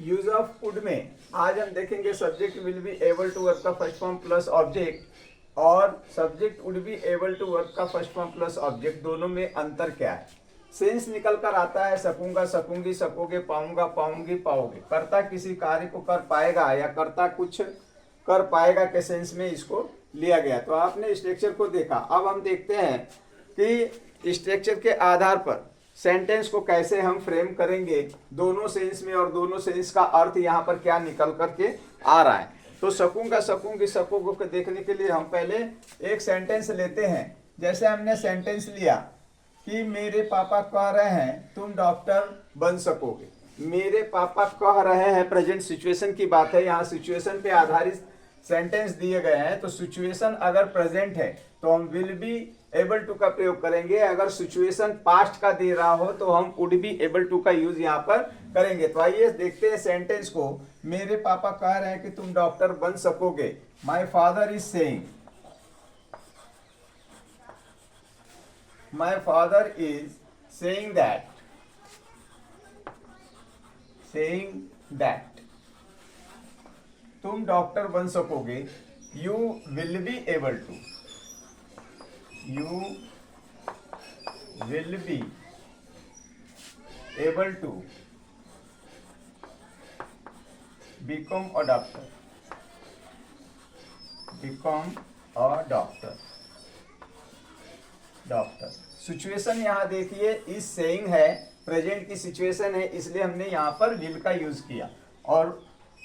Use of would में आज हम देखेंगे subject will be able to work का फर्स्ट फॉर्म प्लस ऑब्जेक्ट और subject would be able to work का फर्स्ट फॉर्म प्लस ऑब्जेक्ट, दोनों में अंतर क्या है। सेंस निकल कर आता है सकूंगा, सकूंगी, सकोगे, पाऊंगा, पाऊंगी, पाओगे। कर्ता किसी कार्य को कर पाएगा या कर्ता कुछ कर पाएगा के सेंस में इसको लिया गया। तो आपने स्ट्रक्चर को देखा। अब हम देखते हैं कि स्ट्रक्चर के आधार पर सेंटेंस को कैसे हम फ्रेम करेंगे दोनों सेंस में, और दोनों सेंस का अर्थ यहाँ पर क्या निकल करके आ रहा है। तो सकूंगा, सकूंगी, सकोगे को देखने के लिए हम पहले एक सेंटेंस लेते हैं। जैसे हमने सेंटेंस लिया कि मेरे पापा कह रहे हैं तुम डॉक्टर बन सकोगे। मेरे पापा कह रहे हैं, प्रेजेंट सिचुएशन की बात है, यहाँ सिचुएशन पे आधारित सेंटेंस दिए गए हैं। तो सिचुएशन अगर प्रेजेंट है तो हम विल बी एबल टू का प्रयोग करेंगे। अगर सिचुएशन पास्ट का दे रहा हो तो हम वुड बी एबल टू का यूज यहाँ पर करेंगे। तो आइए देखते हैं सेंटेंस को। मेरे पापा कह रहे हैं कि तुम डॉक्टर बन सकोगे। My father is saying, my father is saying that तुम डॉक्टर बन सकोगे। You will be able to, you will be able to become a doctor, doctor. Situation यहाँ देखिए इस सेइंग है, प्रेजेंट की सिचुएशन है, इसलिए हमने यहाँ पर विल का यूज किया। और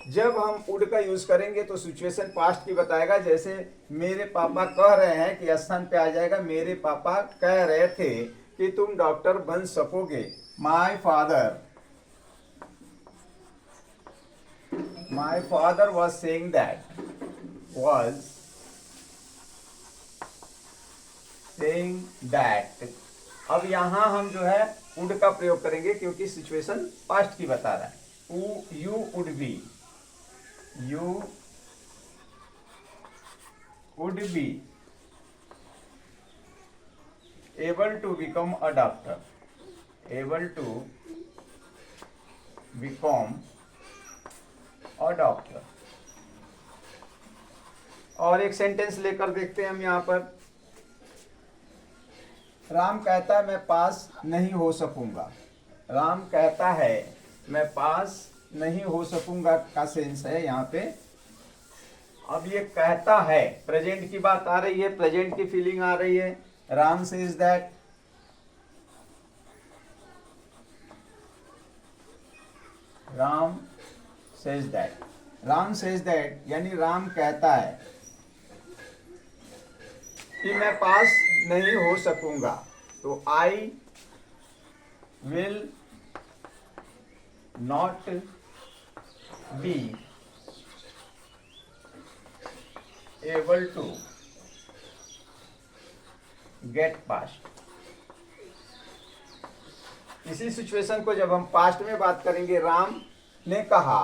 जब हम वुड का यूज करेंगे तो सिचुएशन पास्ट की बताएगा। जैसे मेरे पापा कह रहे हैं कि स्थान पे आ जाएगा मेरे पापा कह रहे थे कि तुम डॉक्टर बन सकोगे। My father was saying that अब यहाँ हम जो है वुड का प्रयोग करेंगे क्योंकि सिचुएशन पास्ट की बता रहा है। you would be able to become a doctor, और एक सेंटेंस लेकर देखते हैं हम यहाँ पर। राम कहता है मैं पास नहीं हो सकूंगा। राम कहता है मैं पास नहीं हो सकूंगा का सेंस है यहाँ पे। अब ये कहता है, प्रेजेंट की बात आ रही है, प्रेजेंट की फीलिंग आ रही है। Ram says that, Ram says that यानी राम कहता है कि मैं पास नहीं हो सकूंगा। तो I will not be able to get past. इसी सिचुएशन को जब हम पास्ट में बात करेंगे, राम ने कहा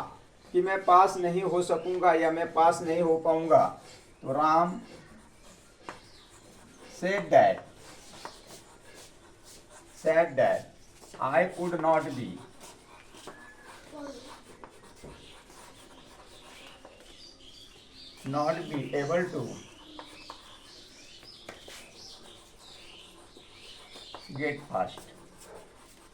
कि मैं पास नहीं हो सकूंगा या मैं पास नहीं हो पाऊंगा, तो Ram said that I could not be able to get fast।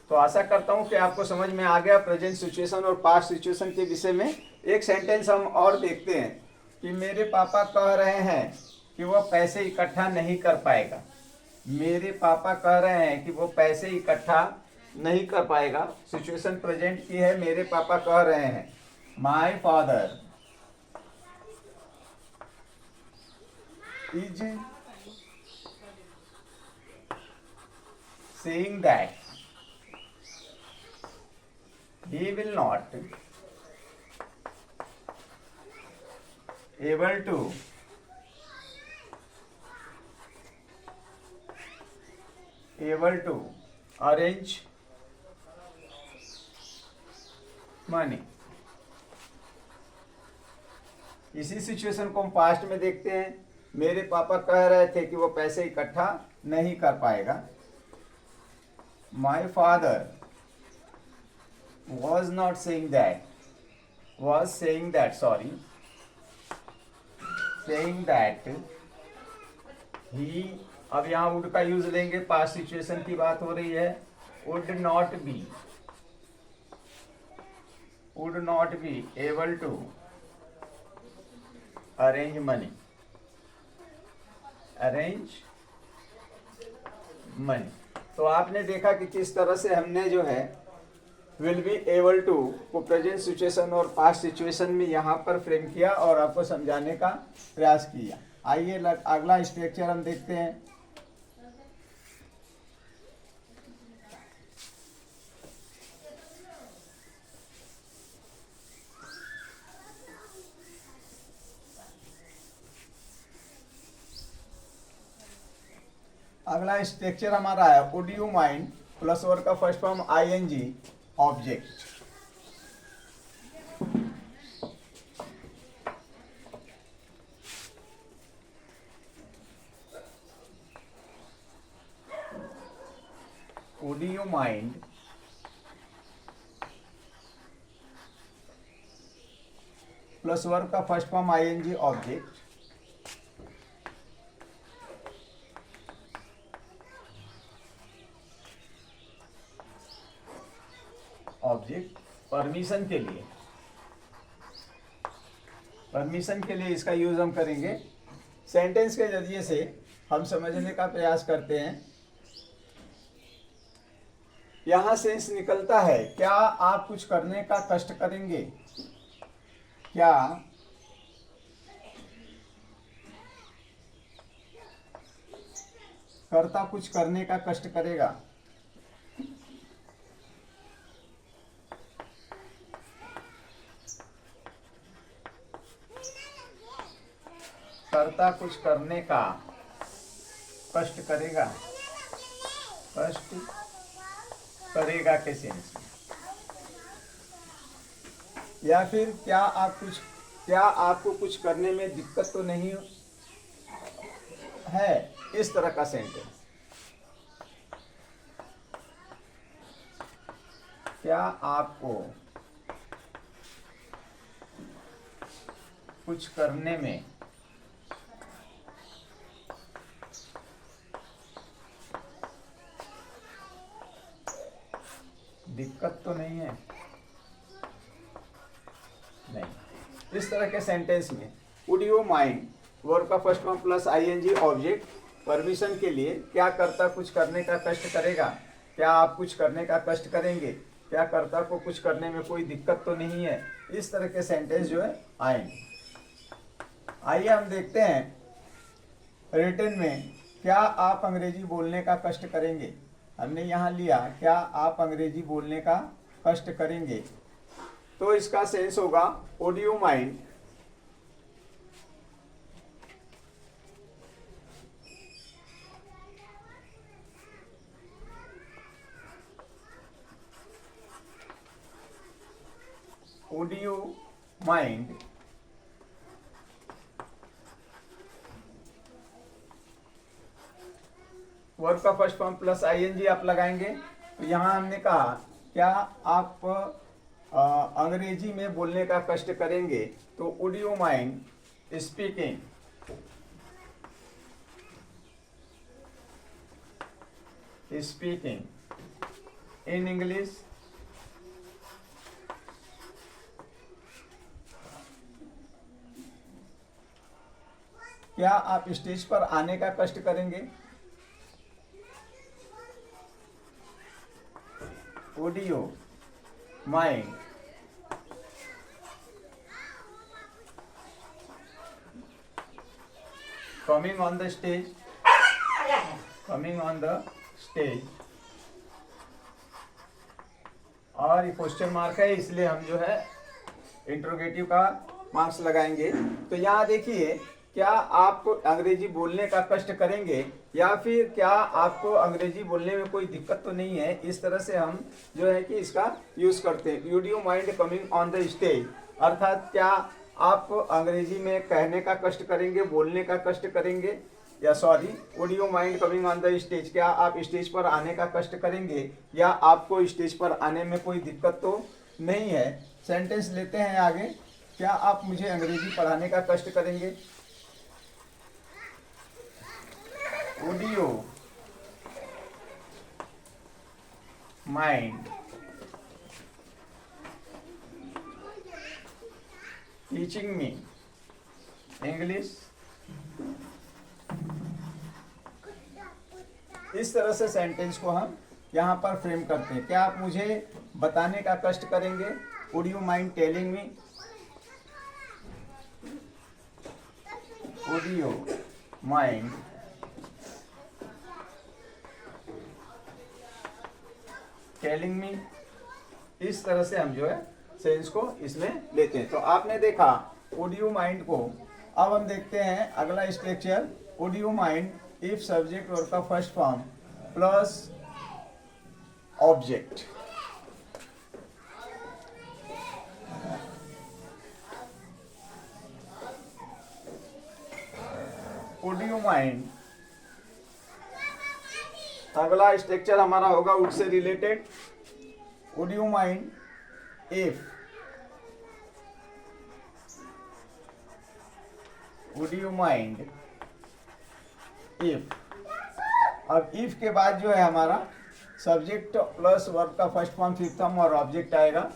तो आशा करता हूं कि आपको समझ में आ गया प्रेजेंट सिचुएशन और पास्ट सिचुएशन के विषय में। एक सेंटेंस हम और देखते हैं कि मेरे पापा कह रहे हैं कि वो पैसे इकट्ठा नहीं कर पाएगा। मेरे पापा कह रहे हैं कि वो पैसे इकट्ठा नहीं कर पाएगा। सिचुएशन प्रेजेंट की है, मेरे पापा कह रहे हैं। माई father is saying that he will not able to arrange money। इसी सिचुएशन को हम पास्ट में देखते हैं। मेरे पापा कह रहे थे कि वो पैसे इकट्ठा नहीं कर पाएगा। My father was not saying that was saying that he, अब यहाँ would का यूज लेंगे, पास्ट सिचुएशन की बात हो रही है, would not be able to arrange money तो आपने देखा कि किस तरह से हमने जो है विल बी एबल टू को प्रेजेंट सिचुएशन और पास्ट सिचुएशन में यहाँ पर फ्रेम किया और आपको समझाने का प्रयास किया। आइए अगला स्ट्रक्चर हम देखते हैं। अगला स्ट्रक्चर हमारा है would you mind plus verb का first form ING object. Would you mind plus verb का first form ING object. Object permission के लिए इसका यूज हम करेंगे। सेंटेंस के जरिए से हम समझने का प्रयास करते हैं। यहां सेंस निकलता है, क्या आप कुछ करने का कष्ट करेंगे? क्या कर्ता कुछ करने का कष्ट करेगा? कर्ता कुछ करने का कष्ट करेगा के सेंस में। या फिर क्या आपको कुछ करने में दिक्कत तो नहीं है, इस तरह का सेंटेंस। क्या आपको कुछ करने में दिक्कत तो नहीं है? नहीं। इस तरह के सेंटेंस में वुड यू माइंड वर्ब का first form plus ING object permission के लिए, क्या कर्ता कुछ करने का कष्ट करेगा? क्या आप कुछ करने का कष्ट करेंगे? क्या कर्ता को कुछ करने में कोई दिक्कत तो नहीं है? इस तरह के सेंटेंस जो है आएंगे। आइए हम देखते हैं रिटन में, क्या आप अंग्रेजी बोलने का कष्ट करेंगे? हमने यहाँ लिया क्या आप अंग्रेजी बोलने का कष्ट करेंगे, तो इसका सेंस होगा वुड यू माइंड वर्ब का फर्स्ट फॉर्म प्लस आईएनजी आप लगाएंगे। तो यहाँ हमने कहा क्या आप अंग्रेजी में बोलने का कष्ट करेंगे, तो would you mind speaking in English. क्या आप स्टेज पर आने का कष्ट करेंगे? Would you mind coming on the stage? और ये क्वेश्चन मार्क है, इसलिए हम जो है इंट्रोगेटिव का मार्क्स लगाएंगे। तो यहाँ देखिए, क्या आप अंग्रेजी बोलने का कष्ट करेंगे या फिर क्या आपको अंग्रेजी बोलने में कोई दिक्कत तो नहीं है, इस तरह से हम जो है कि इसका यूज करते हैं। Would you mind coming on the stage, अर्थात क्या आप अंग्रेजी में कहने का कष्ट करेंगे, बोलने का कष्ट करेंगे, या sorry would you mind coming on the stage, क्या आप स्टेज पर आने का कष्ट करेंगे या आपको स्टेज पर आने में कोई दिक्कत तो नहीं है। सेंटेंस लेते हैं आगे। क्या आप मुझे अंग्रेजी पढ़ाने का कष्ट करेंगे? Would you mind teaching me English? इस तरह से सेंटेंस को हम यहाँ पर फ्रेम करते हैं। क्या आप मुझे बताने का कष्ट करेंगे? Would you mind telling me? Would you mind telling me? इस तरह से हम जो है सेंस को इसमें लेते हैं। तो आपने देखा वुड यू माइंड को। अब हम देखते हैं अगला structure, would you mind if subject verb का first form plus object. Would you mind, अगला स्ट्रक्चर हमारा होगा वुड से related. Would you mind if, would you mind if. अब इफ के बाद जो है हमारा सब्जेक्ट प्लस वर्ब का फर्स्ट फॉर्म फिफ्थ फॉर्म और ऑब्जेक्ट आएगा।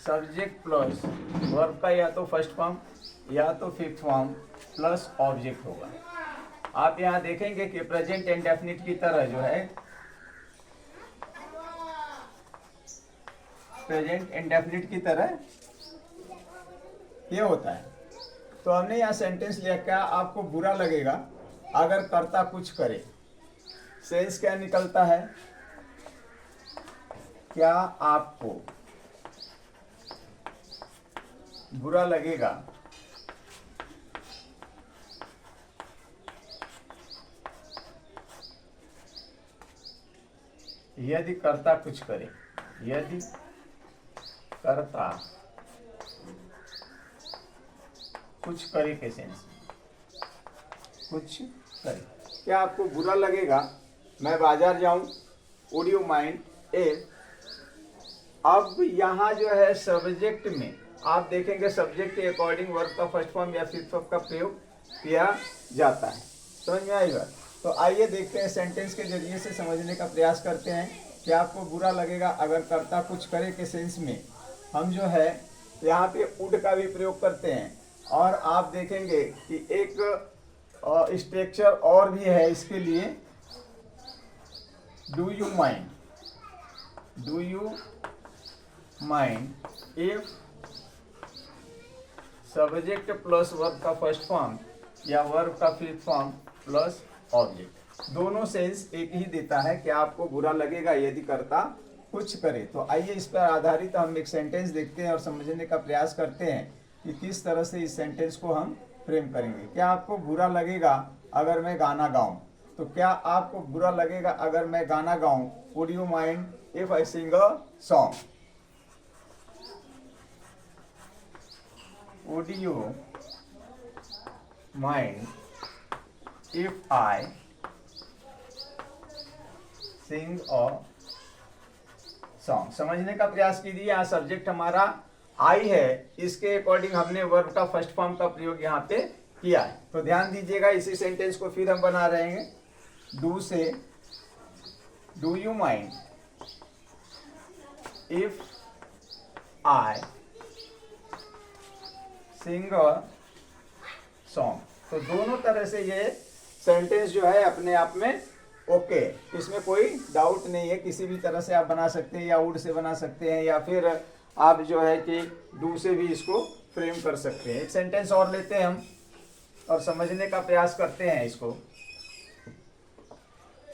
सब्जेक्ट प्लस वर्ब का या तो फर्स्ट फॉर्म या तो फिफ्थ फॉर्म प्लस ऑब्जेक्ट होगा। आप यहाँ देखेंगे कि प्रेजेंट इंडेफिनिट की तरह जो है प्रेजेंट इंडेफिनिट की तरह ये होता है। तो हमने यहाँ सेंटेंस लिया, क्या आपको बुरा लगेगा अगर कर्ता कुछ करे? सेंस क्या निकलता है? क्या आपको बुरा लगेगा यदि कर्ता कुछ करे? यदि कर्ता कुछ करे के सेंस, कुछ करे। क्या आपको बुरा लगेगा मैं बाजार जाऊं? Would you mind if. अब यहाँ जो है सब्जेक्ट में आप देखेंगे सब्जेक्ट के अकॉर्डिंग वर्ब का फर्स्ट फॉर्म या फिफ्थ फॉर्म का प्रयोग किया जाता है। समझ में आई बात? तो आइए देखते हैं, सेंटेंस के जरिए से समझने का प्रयास करते हैं। कि आपको बुरा लगेगा अगर कर्ता कुछ करे के सेंस में हम जो है यहाँ पे वुड का भी प्रयोग करते हैं। और आप देखेंगे कि एक स्ट्रक्चर और भी है इसके लिए, do you mind. Do you mind if subject plus verb का फर्स्ट फॉर्म या वर्ब का फिफ्थ फॉर्म प्लस ऑब्जेक्ट। दोनों सेंस एक ही देता है कि आपको बुरा लगेगा यदि कर्ता कुछ करे। तो आइए इस पर आधारित हम एक सेंटेंस देखते हैं और समझने का प्रयास करते हैं कि किस तरह से इस सेंटेंस को हम फ्रेम करेंगे। क्या आपको बुरा लगेगा अगर मैं गाना गाऊं? तो क्या आपको बुरा लगेगा अगर मैं गाना गाऊं? Would you mind if I sing a song? Would you mind if I sing a song? समझने का प्रयास कीजिए। यहाँ सब्जेक्ट हमारा आई है, इसके अकॉर्डिंग हमने वर्ब का फर्स्ट फॉर्म का प्रयोग यहाँ पे किया है। तो ध्यान दीजिएगा, इसी सेंटेंस को फिर हम बना रहे हैं। Do say do you mind if I sing a song. तो दोनों तरह से ये सेंटेंस जो है अपने आप में ओके, इसमें कोई डाउट नहीं है। किसी भी तरह से आप बना सकते हैं, या वुड से बना सकते हैं, या फिर आप जो है कि डू से भी इसको फ्रेम कर सकते हैं। एक सेंटेंस और लेते हैं हम और समझने का प्रयास करते हैं इसको।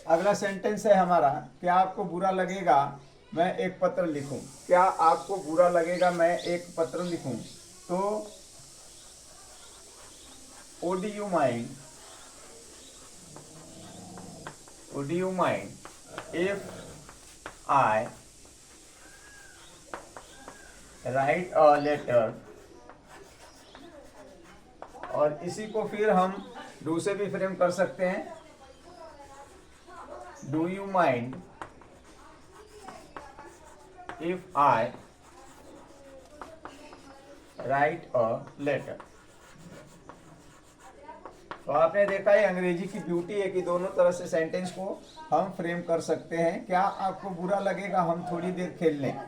अगला सेंटेंस है हमारा, क्या आपको बुरा लगेगा मैं एक पत्र लिखूं? क्या आपको बुरा लगेगा मैं एक पत्र लिखूं? तो would you mind, would you mind if I write a letter? और इसी को फिर हम डू से भी फ्रेम कर सकते हैं। Do you mind if I write a letter. तो आपने देखा है अंग्रेजी की ब्यूटी है कि दोनों तरह से सेंटेंस को हम फ्रेम कर सकते हैं। क्या आपको बुरा लगेगा हम थोड़ी देर खेल लें?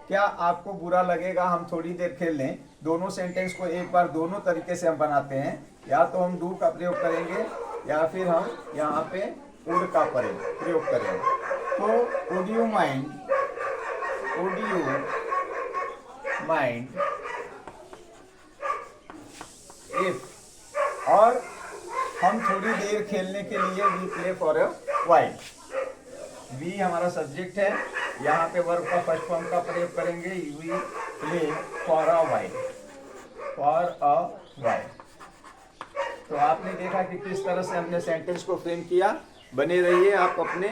क्या आपको बुरा लगेगा हम थोड़ी देर खेल लें? दोनों सेंटेंस को एक बार दोनों तरीके से हम बनाते हैं। या तो हम डू का प्रयोग करेंगे या फिर हम यहाँ पे वुड का प्रयोग करेंगे। तो वुड यू माइंड इफ, और हम थोड़ी देर खेलने के लिए we play for a while. We हमारा सब्जेक्ट है, यहाँ पे वर्ब का फर्स्ट फॉर्म का प्रयोग करेंगे, we play for a while. तो आपने देखा कि किस तरह से हमने सेंटेंस को फ्रेम किया। बने रहिए आप अपने